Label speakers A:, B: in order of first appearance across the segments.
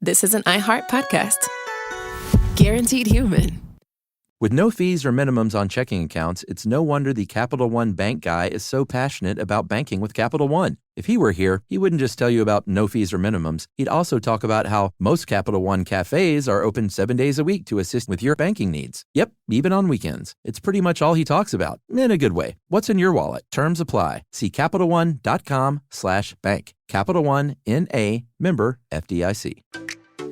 A: this is an iHeart podcast. Guaranteed human.
B: With no fees or minimums on checking accounts, it's no wonder the Capital One bank guy is so passionate about banking with Capital One. If he were here, he wouldn't just tell you about no fees or minimums. He'd also talk about how most Capital One cafes are open 7 days a week to assist with your banking needs. Yep, even on weekends. It's pretty much all he talks about, in a good way. What's in your wallet? Terms apply. See CapitalOne.com/bank. Capital One, N.A., member FDIC.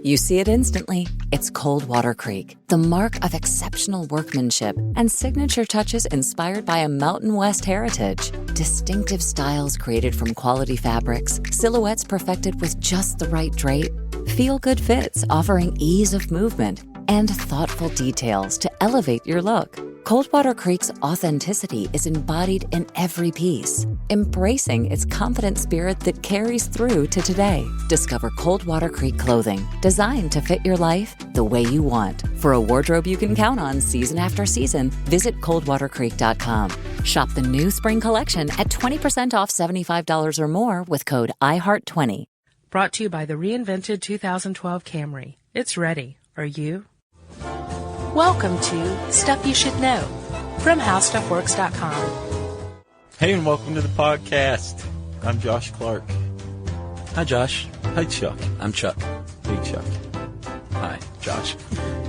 C: You see it instantly. It's Coldwater Creek, the mark of exceptional workmanship and signature touches inspired by a Mountain West heritage. Distinctive styles created from quality fabrics, silhouettes perfected with just the right drape, feel-good fits offering ease of movement, and thoughtful details to elevate your look. Coldwater Creek's authenticity is embodied in every piece, embracing its confident spirit that carries through to today. Discover Coldwater Creek clothing, designed to fit your life the way you want. For a wardrobe you can count on season after season, visit coldwatercreek.com. Shop the new spring collection at 20% off $75 or more with code IHEART20.
D: Brought to you by the reinvented 2012 Camry. It's ready. Are you? Welcome to Stuff You Should Know from HowStuffWorks.com.
E: Hey, and welcome to the podcast. I'm Josh Clark.
B: Hi, Josh.
E: Hi, Chuck.
B: I'm Chuck.
E: Hey, Chuck.
B: Hi, Josh.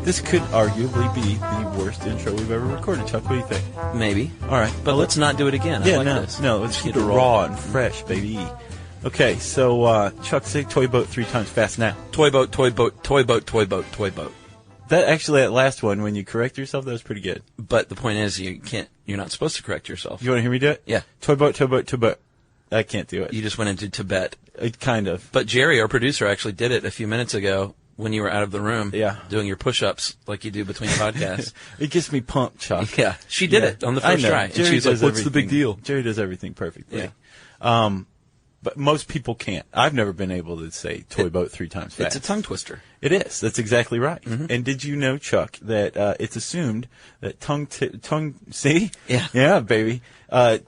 E: This could arguably be the worst intro we've ever recorded. Chuck, what do you think?
B: Maybe.
E: All right.
B: But let's not do it again.
E: Yeah,
B: I like
E: no,
B: this.
E: no. Let's keep it raw and fresh, baby. Okay, so Chuck, say toy boat 3 times fast now.
B: Toy boat, toy boat, toy boat, toy boat, toy boat.
E: That last one, when you correct yourself, that was pretty good.
B: But the point is, you're not supposed to correct yourself.
E: You want to hear me do it?
B: Yeah.
E: Toy boat, toy boat, toy boat. I can't do it.
B: You just went into Tibet.
E: Kind of.
B: But Jerry, our producer, actually did it a few minutes ago when you were out of the room.
E: Yeah.
B: Doing your push-ups like you do between podcasts.
E: It gets me pumped, Chuck.
B: Yeah. She did it on the first try.
E: Jerry
B: and she was like,
E: does
B: what's the big
E: everything-
B: deal?
E: Jerry does everything perfectly.
B: Yeah.
E: But most people can't. I've never been able to say toy boat 3 times fast.
B: It's a tongue twister.
E: It is. That's exactly right.
B: Mm-hmm.
E: And did you know, Chuck, that it's assumed that tongue see?
B: Yeah.
E: Yeah, baby.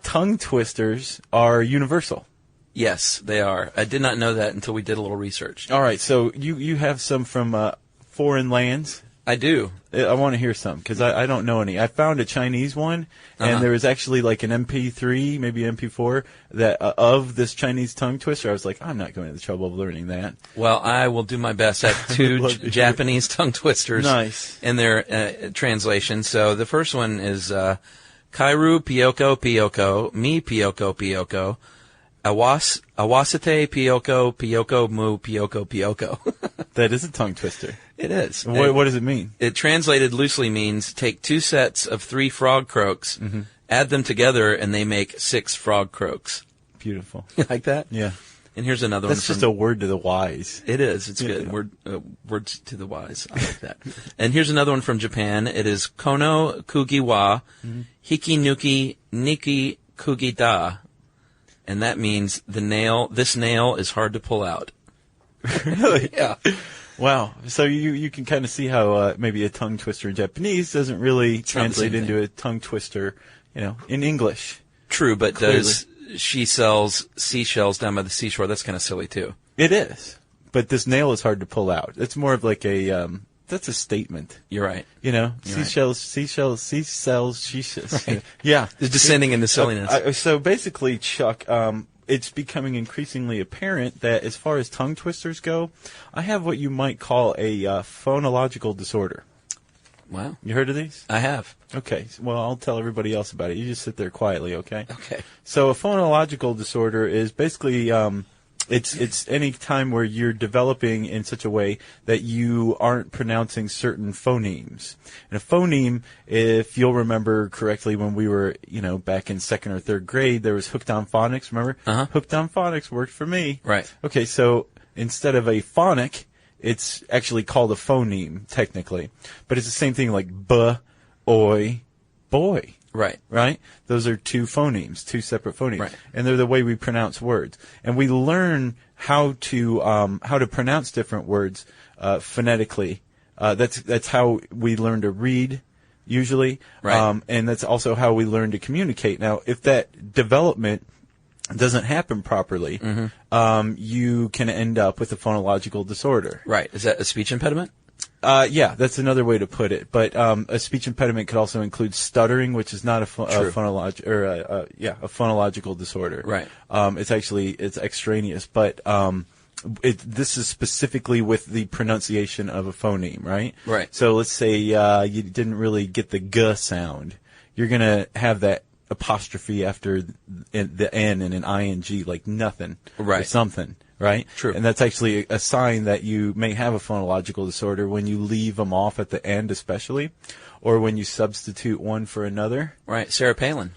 E: Tongue twisters are universal.
B: Yes, they are. I did not know that until we did a little research.
E: All right, so you have some from foreign lands?
B: I do.
E: I want to hear some, because I don't know any. I found a Chinese one, and there was actually like an MP3, maybe an MP4, that of this Chinese tongue twister. I was like, I'm not going to the trouble of learning that.
B: Well, I will do my best. I have 2 Japanese tongue twisters in their translation. So the first one is Kairu Piyoko Piyoko, Mi Piyoko Piyoko, Awasite Piyoko Piyoko Mu Piyoko Piyoko.
E: That is a tongue twister.
B: It is.
E: What does it mean?
B: It translated loosely means take 2 sets of 3 frog croaks, add them together, and they make 6 frog croaks.
E: Beautiful.
B: You like that?
E: Yeah.
B: And here's another one.
E: That's just a word to the wise.
B: It is. It's good. Words to the wise. I like that. And here's another one from Japan. It is Kono Kugiwa Hikinuki Niki Kugida. And that means this nail is hard to pull out.
E: Really?
B: Yeah.
E: Wow. So you can kind of see how maybe a tongue twister in Japanese doesn't really translate into a tongue twister, in English.
B: True, but does she sells seashells down by the seashore? That's kind of silly too.
E: It is. But this nail is hard to pull out. It's more of like that's a statement.
B: You're right.
E: Seashells. Yeah.
B: It's descending into silliness.
E: So basically, Chuck, it's becoming increasingly apparent that as far as tongue twisters go, I have what you might call a phonological disorder.
B: Wow.
E: You heard of these?
B: I have.
E: Okay. Well, I'll tell everybody else about it. You just sit there quietly, okay?
B: Okay.
E: So a phonological disorder is basically it's any time where you're developing in such a way that you aren't pronouncing certain phonemes. And a phoneme, if you'll remember correctly, when we were, back in 2nd or 3rd grade, there was hooked on phonics, remember?
B: Uh-huh.
E: Hooked on phonics worked for me.
B: Right.
E: Okay, so instead of a phonic, it's actually called a phoneme, technically. But it's the same thing like buh, oi, boy.
B: Right.
E: Right? Those are 2 phonemes, 2 separate phonemes.
B: Right.
E: And they're the way we pronounce words. And we learn how to pronounce different words phonetically. That's how we learn to read, usually.
B: Right.
E: And that's also how we learn to communicate. Now, if that development doesn't happen properly, you can end up with a phonological disorder.
B: Right. Is that a speech impediment?
E: Yeah, that's another way to put it. But a speech impediment could also include stuttering, which is not a phonological disorder.
B: Right.
E: It's extraneous, but this is specifically with the pronunciation of a phoneme, right?
B: Right.
E: So let's say you didn't really get the g sound. You're gonna have that apostrophe after the N and an ing, like nothing,
B: right,
E: or something, right?
B: True.
E: And that's actually a sign that you may have a phonological disorder when you leave them off at the end, especially, or when you substitute one for another.
B: Right. Sarah Palin.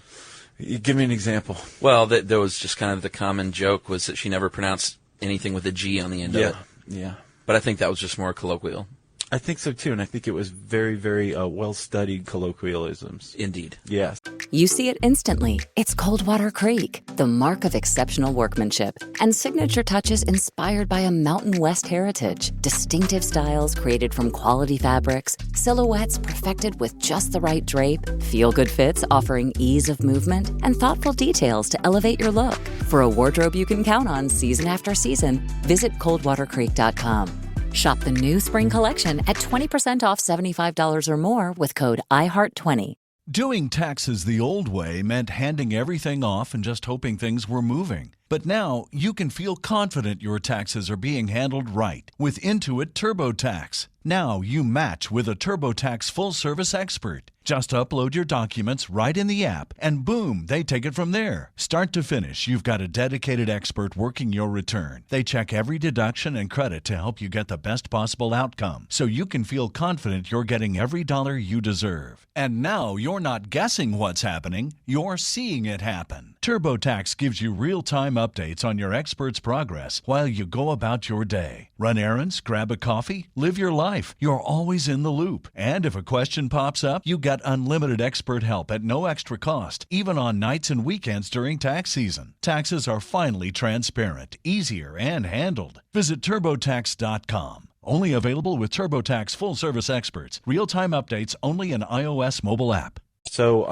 E: Give me an example.
B: Well, there was just kind of the common joke was that she never pronounced anything with a G on the end of it.
E: Yeah.
B: But I think that was just more colloquial.
E: I think so too, and I think it was very, very well-studied colloquialisms.
B: Indeed.
E: Yes.
C: You see it instantly. It's Coldwater Creek, the mark of exceptional workmanship and signature touches inspired by a Mountain West heritage. Distinctive styles created from quality fabrics, silhouettes perfected with just the right drape, feel-good fits offering ease of movement, and thoughtful details to elevate your look. For a wardrobe you can count on season after season, visit coldwatercreek.com. Shop the new spring collection at 20% off $75 or more with code IHEART20.
F: Doing taxes the old way meant handing everything off and just hoping things were moving. But now you can feel confident your taxes are being handled right with Intuit TurboTax. Now you match with a TurboTax full-service expert. Just upload your documents right in the app, and boom, they take it from there. Start to finish, you've got a dedicated expert working your return. They check every deduction and credit to help you get the best possible outcome, so you can feel confident you're getting every dollar you deserve. And now you're not guessing what's happening, you're seeing it happen. TurboTax gives you real-time updates on your expert's progress while you go about your day. Run errands, grab a coffee, live your life. You're always in the loop. And if a question pops up, you got unlimited expert help at no extra cost, even on nights and weekends during tax season. Taxes are finally transparent, easier, and handled. Visit TurboTax.com. Only available with TurboTax full-service experts. Real-time updates only in iOS mobile app.
E: So,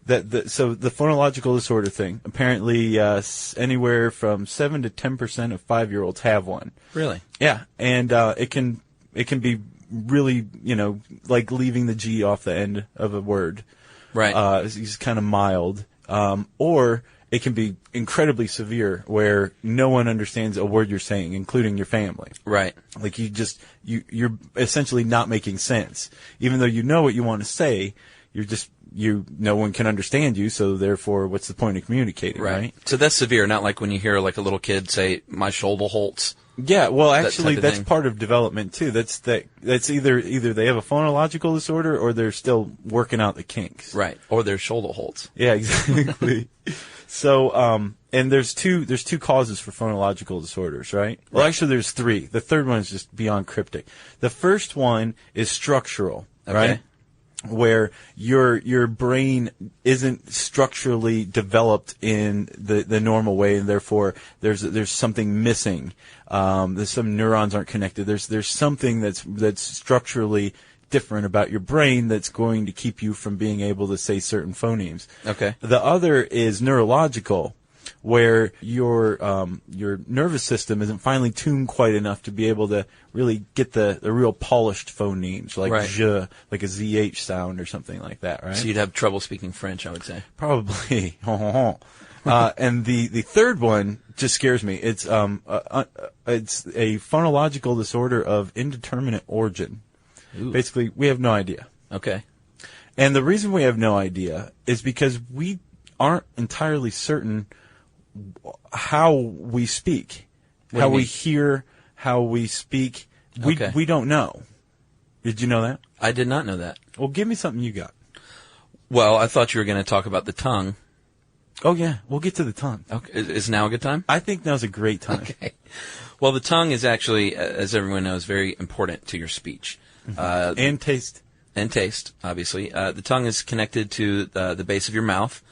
E: so the phonological disorder thing, apparently anywhere from 7 to 10% of 5-year-olds have one.
B: Really?
E: Yeah, and it can be really, like leaving the G off the end of a word.
B: Right.
E: It's kind of mild. Or it can be incredibly severe where no one understands a word you're saying, including your family.
B: Right.
E: Like you're essentially not making sense. Even though you know what you want to say, no one can understand you, so therefore what's the point of communicating, right?
B: So that's severe, not like when you hear like a little kid say, my shoulder holds.
E: Yeah, well, actually, that's
B: thing.
E: part of development too. That's either they have a phonological disorder or they're still working out the kinks.
B: Right. Or their shoulder holds.
E: Yeah, exactly. So, and there's two causes for phonological disorders, right? Well, actually, there's 3. The third one is just beyond cryptic. The first one is structural, right? Where your brain isn't structurally developed in the normal way, and therefore there's something missing. There's some neurons aren't connected. There's something that's structurally different about your brain that's going to keep you from being able to say certain phonemes.
B: Okay.
E: The other is neurological, where your nervous system isn't finely tuned quite enough to be able to really get the real polished phonemes, like
B: right.
E: je, like a ZH sound or something like that, right?
B: So you'd have trouble speaking French, I would say.
E: Probably. And the third one just scares me. It's a phonological disorder of indeterminate origin.
B: Ooh.
E: Basically, we have no idea.
B: Okay.
E: And the reason we have no idea is because we aren't entirely certain how we speak, how we hear, how we speak. We don't know. Did you know that?
B: I did not know that.
E: Well, give me something you got.
B: Well, I thought you were going to talk about the tongue.
E: Oh, yeah. We'll get to the tongue.
B: Okay. Is now a good time?
E: I think now's a great time.
B: Okay. Well, the tongue is actually, as everyone knows, very important to your speech.
E: Mm-hmm. And taste.
B: And taste, obviously. The tongue is connected to the base of your mouth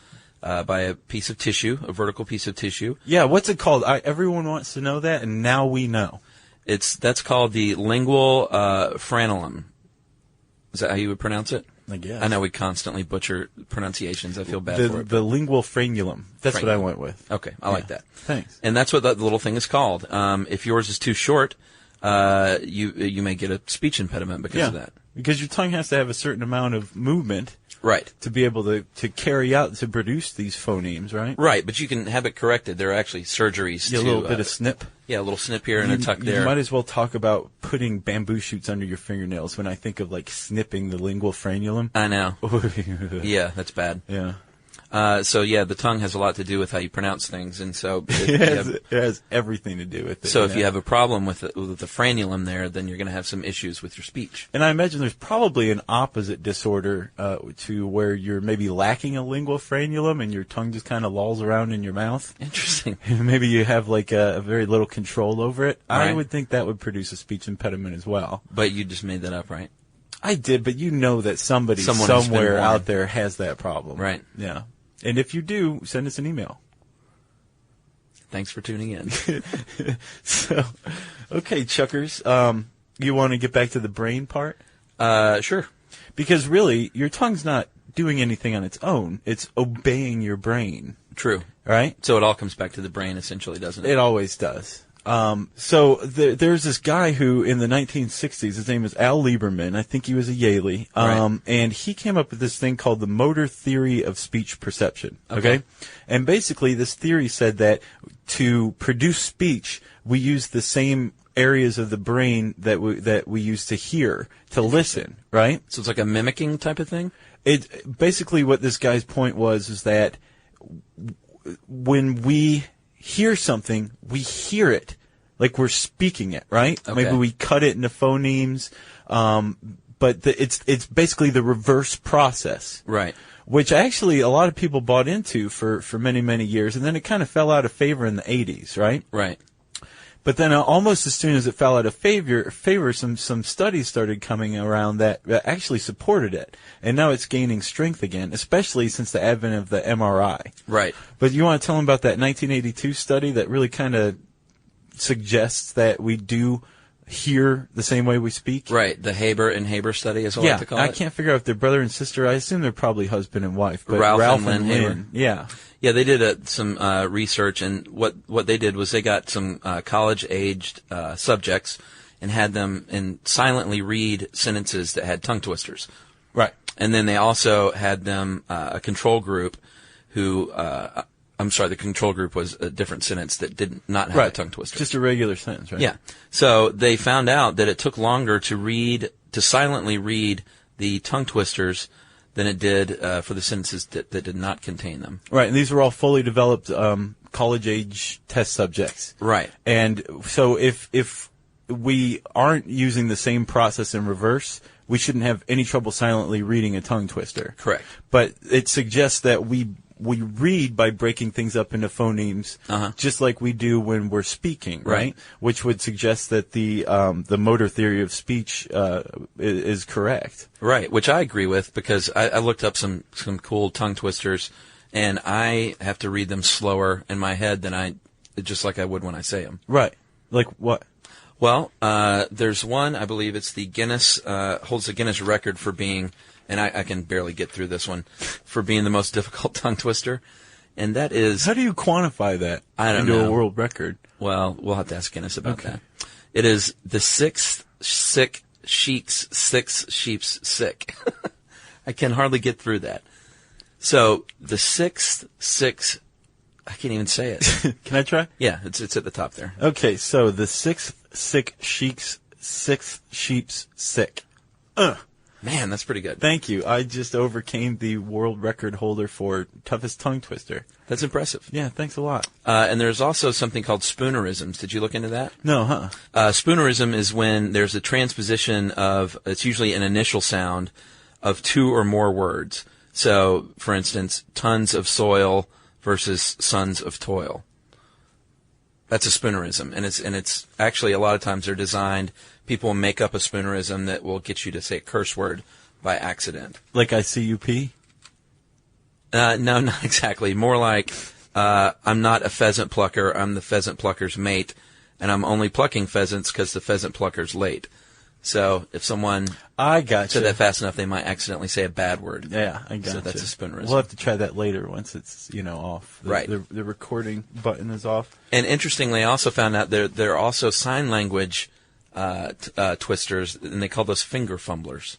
B: by a piece of tissue, a vertical piece of tissue.
E: Yeah, what's it called? Everyone wants to know that, and now we know.
B: That's called the lingual frenulum. Is that how you would pronounce it?
E: I guess.
B: I know we constantly butcher pronunciations. I feel bad for it.
E: The lingual frenulum. That's what I went with.
B: Okay, I like that.
E: Thanks.
B: And that's what that little thing is called. If yours is too short, you may get a speech impediment because of that.
E: Because your tongue has to have a certain amount of movement.
B: Right.
E: To be able to carry out, to produce these phonemes, right?
B: Right, but you can have it corrected. There are actually surgeries to...
E: A little bit of snip.
B: Yeah, a little snip here and a tuck there.
E: You might as well talk about putting bamboo shoots under your fingernails when I think of, snipping the lingual frenulum.
B: I know. Yeah, that's bad.
E: Yeah.
B: The tongue has a lot to do with how you pronounce things, and so...
E: It has everything to do with it.
B: So if you have a problem with the frenulum there, then you're going to have some issues with your speech.
E: And I imagine there's probably an opposite disorder to where you're maybe lacking a lingual frenulum and your tongue just kind of lolls around in your mouth.
B: Interesting.
E: Maybe you have, a very little control over it.
B: Right.
E: I would think that would produce a speech impediment as well.
B: But you just made that up, right?
E: I did, but you know that somebody
B: Someone who's been
E: somewhere
B: warned.
E: out there has that problem.
B: Right.
E: Yeah. And if you do, send us an email.
B: Thanks for tuning in.
E: So, okay, Chuckers, you want to get back to the brain part?
B: Sure.
E: Because really, your tongue's not doing anything on its own. It's obeying your brain.
B: True.
E: Right?
B: So it all comes back to the brain, essentially, doesn't it?
E: It always does. There's this guy who, in the 1960s, his name is Al Lieberman. I think he was a Yaley.
B: Right.
E: And he came up with this thing called the motor theory of speech perception. Okay? And basically, this theory said that to produce speech, we use the same areas of the brain that we use to hear, to listen, right?
B: So it's like a mimicking type of thing?
E: It basically what this guy's point was is that when we hear something, we hear it like we're speaking it, right?
B: Okay.
E: Maybe we cut it into phonemes, but it's basically the reverse process,
B: Right.
E: which actually a lot of people bought into for many, many years, and then it kind of fell out of favor in the 80s, right?
B: Right.
E: But then almost as soon as it fell out of favor, some studies started coming around that actually supported it. And now it's gaining strength again, especially since the advent of the MRI.
B: Right.
E: But you want to tell them about that 1982 study that really kind of suggests that we do hear the same way we speak?
B: Right. The Haber and Haber study is what I like to call it.
E: I can't figure out if they're brother and sister. I assume they're probably husband and wife. But
B: Ralph and Lynn Haber.
E: Yeah.
B: Yeah, they did some research, and what they did was they got some college-aged subjects and had them silently read sentences that had tongue twisters.
E: Right.
B: And then they also had them a control group who the control group was a different sentence that did not have a tongue twister.
E: Just a regular sentence, right?
B: Yeah. So they found out that it took longer to silently read the tongue twisters than it did for the sentences that did not contain them.
E: Right, and these were all fully developed college-age test subjects.
B: Right.
E: And so if we aren't using the same process in reverse, we shouldn't have any trouble silently reading a tongue twister.
B: Correct.
E: But it suggests that we read by breaking things up into phonemes, just like we do when we're speaking, right? Which would suggest that the motor theory of speech is correct.
B: Right, which I agree with because I looked up some cool tongue twisters, and I have to read them slower in my head than just like I would when I say them.
E: Right. Like what?
B: Well, there's one, I believe it's the Guinness, holds the Guinness record for being, and I can barely get through this one, for being the most difficult tongue twister. And that is...
E: How do you quantify that into a world record?
B: Well, we'll have to ask Guinness about that. It is the sixth sick sheep's sick. I can hardly get through that. So, the sixth I can't even say it.
E: Can I try?
B: Yeah, it's at the top there.
E: Okay, so the sixth sheep's sick.
B: Man, that's pretty good.
E: Thank you. I just overcame the world record holder for toughest tongue twister.
B: That's impressive.
E: Yeah, thanks a lot.
B: And there's also something called spoonerisms. Did you look into that?
E: No, huh?
B: Spoonerism is when there's a transposition of, it's usually an initial sound of two or more words. So, for instance, tons of soil versus sons of toil. That's a spoonerism. And it's actually a lot of times they're designed, people will make up a spoonerism that will get you to say a curse word by accident.
E: Like ICUP?
B: No, not exactly. More like, I'm not a pheasant plucker, I'm the pheasant plucker's mate, and I'm only plucking pheasants because the pheasant plucker's late. So if someone
E: I got
B: said that fast enough, they might accidentally say a bad word.
E: Yeah, I got
B: So that's a spoonerism.
E: We'll have to try that later once it's off.
B: Right.
E: The recording button is off.
B: And interestingly, I also found out there are also sign language twisters, and they call those finger fumblers.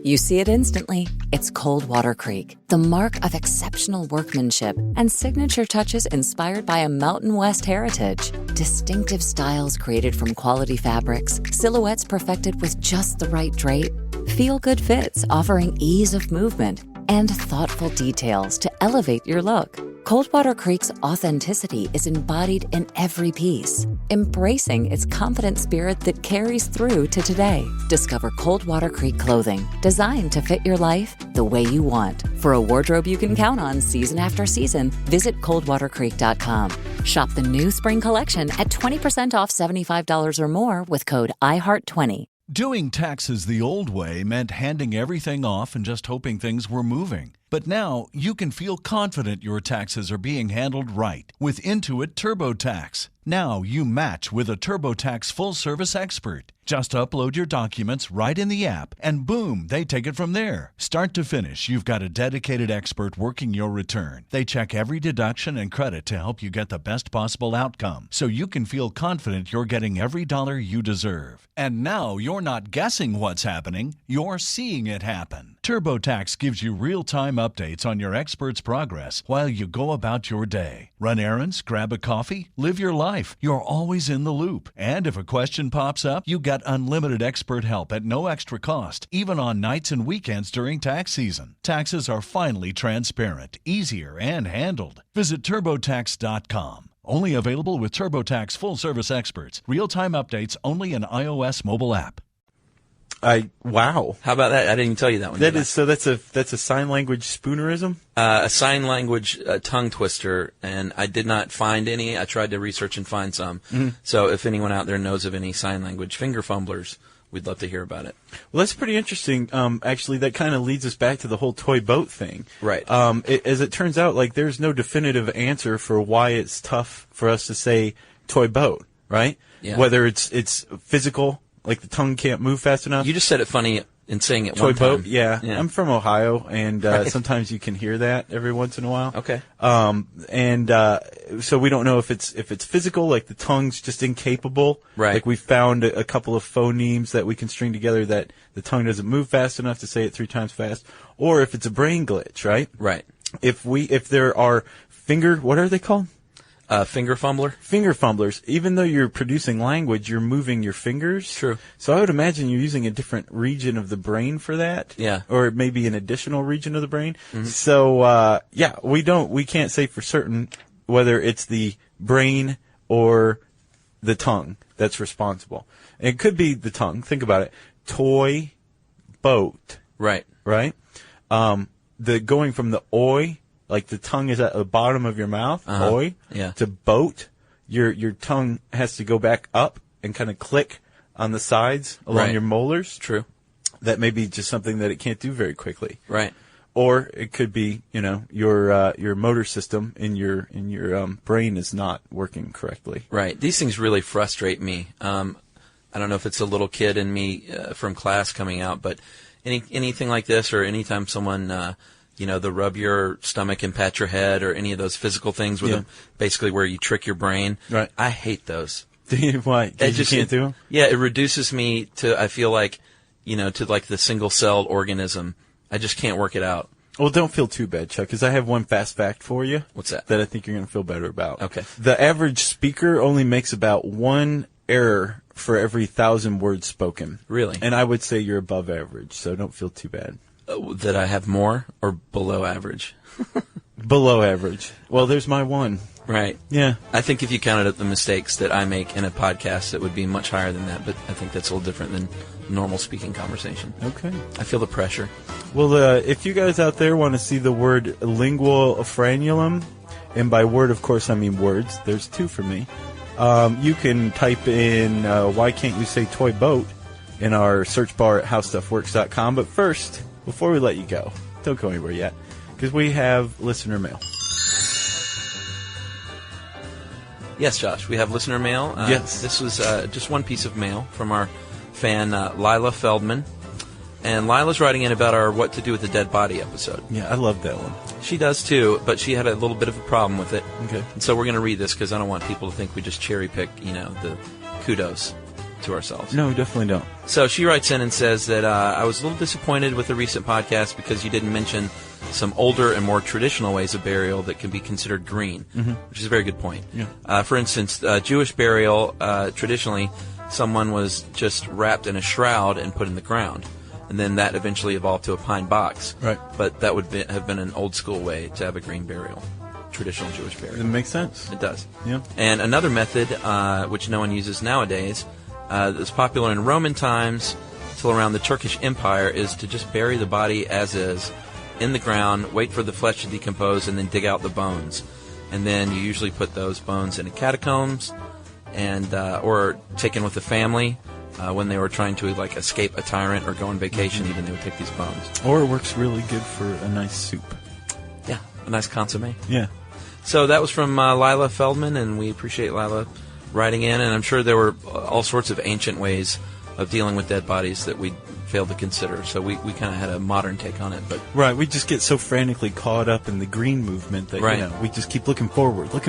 C: You see it instantly. It's Coldwater Creek, the mark of exceptional workmanship and signature touches inspired by a Mountain West heritage. Distinctive styles created from quality fabrics, silhouettes perfected with just the right drape, feel-good fits offering ease of movement, and thoughtful details to elevate your look. Coldwater Creek's authenticity is embodied in every piece, embracing its confident spirit that carries through to today. Discover Coldwater Creek clothing, designed to fit your life the way you want. For a wardrobe you can count on season after season, visit coldwatercreek.com. Shop the new spring collection at 20% off $75 or more with code IHEART20.
F: Doing taxes the old way meant handing everything off and just hoping things were moving. But now you can feel confident your taxes are being handled right with Intuit TurboTax. Now you match with a TurboTax full-service expert. Just upload your documents right in the app, and boom, they take it from there. Start to finish, you've got a dedicated expert working your return. They check every deduction and credit to help you get the best possible outcome, so you can feel confident you're getting every dollar you deserve. And now you're not guessing what's happening, you're seeing it happen. TurboTax gives you real-time updates on your expert's progress while you go about your day. Run errands, grab a coffee, live your life. You're always in the loop. And if a question pops up, you got unlimited expert help at no extra cost, even on nights and weekends during tax season. Taxes are finally transparent, easier, and handled. Visit TurboTax.com. Only available with TurboTax full-service experts. Real-time updates only in iOS mobile app.
E: Wow.
B: How about that? I didn't even tell you that one.
E: That's a sign language spoonerism?
B: A sign language tongue twister, and I did not find any. I tried to research and find some. Mm-hmm. So if anyone out there knows of any sign language finger fumblers, we'd love to hear about it.
E: Well, that's pretty interesting. Actually, that kind of leads us back to the whole toy boat thing.
B: Right.
E: As it turns out, there's no definitive answer for why it's tough for us to say toy boat, right?
B: Yeah.
E: Whether it's physical, like the tongue can't move fast enough.
B: You just said it funny in saying it
E: toy
B: one time.
E: boat, yeah. I'm from Ohio, and sometimes you can hear that every once in a while.
B: Okay.
E: So we don't know if it's physical, like the tongue's just incapable.
B: Right.
E: Like we found a couple of phonemes that we can string together that the tongue doesn't move fast enough to say it 3 times fast, or if it's a brain glitch, right?
B: Right.
E: If there are what are they called?
B: Finger fumbler?
E: Finger fumblers. Even though you're producing language, you're moving your fingers.
B: True.
E: So I would imagine you're using a different region of the brain for that.
B: Yeah.
E: Or maybe an additional region of the brain. Mm-hmm. So, we can't say for certain whether it's the brain or the tongue that's responsible. It could be the tongue. Think about it. Toy, boat.
B: Right.
E: Right? Going from the oi, like the tongue is at the bottom of your mouth, oi, to boat, your tongue has to go back up and kind of click on the sides along your molars.
B: True.
E: That may be just something that it can't do very quickly.
B: Right.
E: Or it could be, your motor system in your brain is not working correctly.
B: Right. These things really frustrate me. I don't know if it's a little kid in me from class coming out, but anything like this, or anytime someone they'll rub your stomach and pat your head, or any of those physical things basically where you trick your brain.
E: Right.
B: I hate those.
E: Why? Because you can't do them?
B: Yeah, it reduces me to, I feel like, to like the single-celled organism. I just can't work it out.
E: Well, don't feel too bad, Chuck, because I have one fast fact for you.
B: What's that?
E: That I think you're going to feel better about.
B: Okay.
E: The average speaker only makes about 1 error for every 1,000 words spoken.
B: Really?
E: And I would say you're above average, so don't feel too bad.
B: That I have more or below average?
E: Below average. Well, there's my one.
B: Right.
E: Yeah.
B: I think if you counted up the mistakes that I make in a podcast, it would be much higher than that, but I think that's a little different than normal speaking conversation.
E: Okay.
B: I feel the pressure.
E: Well, if you guys out there want to see the word lingual frenulum, and by word, of course, I mean words. There's 2 for me. You can type in why can't you say toy boat in our search bar at HowStuffWorks.com. But first, before we let you go, don't go anywhere yet, because we have listener mail.
B: Yes, Josh, we have listener mail.
E: Yes.
B: This was just one piece of mail from our fan, Lila Feldman. And Lila's writing in about our What to Do with a Dead Body episode.
E: Yeah, I love that one.
B: She does too, but she had a little bit of a problem with it.
E: Okay.
B: And so we're going to read this because I don't want people to think we just cherry pick, the kudos to ourselves.
E: No, definitely don't.
B: So she writes in and says that I was a little disappointed with the recent podcast because you didn't mention some older and more traditional ways of burial that can be considered green, which is a very good point.
E: Yeah.
B: For instance, Jewish burial, traditionally, someone was just wrapped in a shroud and put in the ground. And then that eventually evolved to a pine box.
E: Right.
B: But that would have been an old school way to have a green burial, traditional Jewish burial.
E: It makes sense.
B: It does.
E: Yeah.
B: And another method, which no one uses nowadays, that's popular in Roman times till around the Turkish Empire, is to just bury the body as is in the ground, wait for the flesh to decompose, and then dig out the bones. And then you usually put those bones in a catacombs, and or taken with the family. When they were trying to escape a tyrant or go on vacation, even they would take these bones.
E: Or it works really good for a nice soup.
B: Yeah, a nice consommé.
E: Yeah.
B: So that was from Lila Feldman, and we appreciate Lila writing in. And I'm sure there were all sorts of ancient ways of dealing with dead bodies that we failed to consider. So we kind of had a modern take on it. But
E: right, we just get so frantically caught up in the green movement that we just keep looking forward, not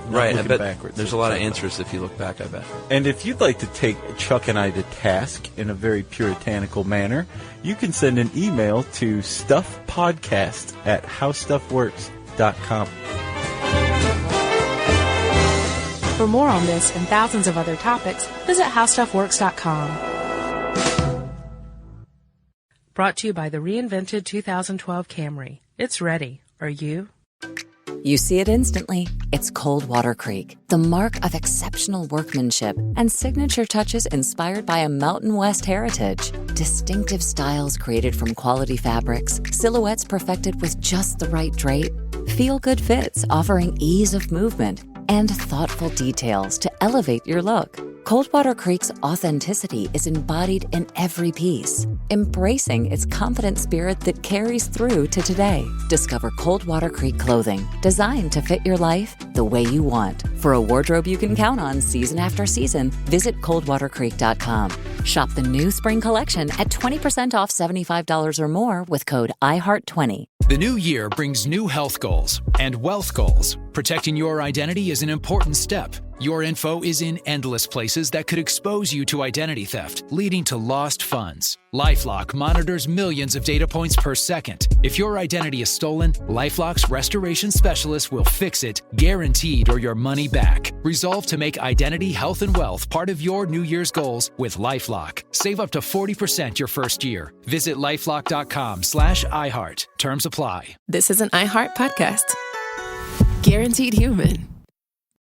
B: right,
E: looking backwards.
B: There's a lot of answers if you look back, I bet.
E: And if you'd like to take Chuck and I to task in a very puritanical manner, you can send an email to stuffpodcast@howstuffworks.com.
D: For more on this and thousands of other topics, visit HowStuffWorks.com. Brought to you by the reinvented 2012 Camry. It's ready. Are you?
C: You see it instantly. It's Coldwater Creek, the mark of exceptional workmanship and signature touches inspired by a Mountain West heritage. Distinctive styles created from quality fabrics, silhouettes perfected with just the right drape, feel-good fits offering ease of movement, and thoughtful details to elevate your look. Coldwater Creek's authenticity is embodied in every piece, embracing its confident spirit that carries through to today. Discover Coldwater Creek clothing, designed to fit your life the way you want. For a wardrobe you can count on season after season, visit coldwatercreek.com. Shop the new spring collection at 20% off $75 or more with code IHEART20.
G: The new year brings new health goals and wealth goals. Protecting your identity is an important step. Your info is in endless places that could expose you to identity theft, leading to lost funds. LifeLock monitors millions of data points per second. If your identity is stolen, LifeLock's restoration specialist will fix it, guaranteed, or your money back. Resolve to make identity, health, and wealth part of your New Year's goals with LifeLock. Save up to 40% your first year. Visit LifeLock.com/iHeart. Terms apply.
A: This is an iHeart podcast. Guaranteed human.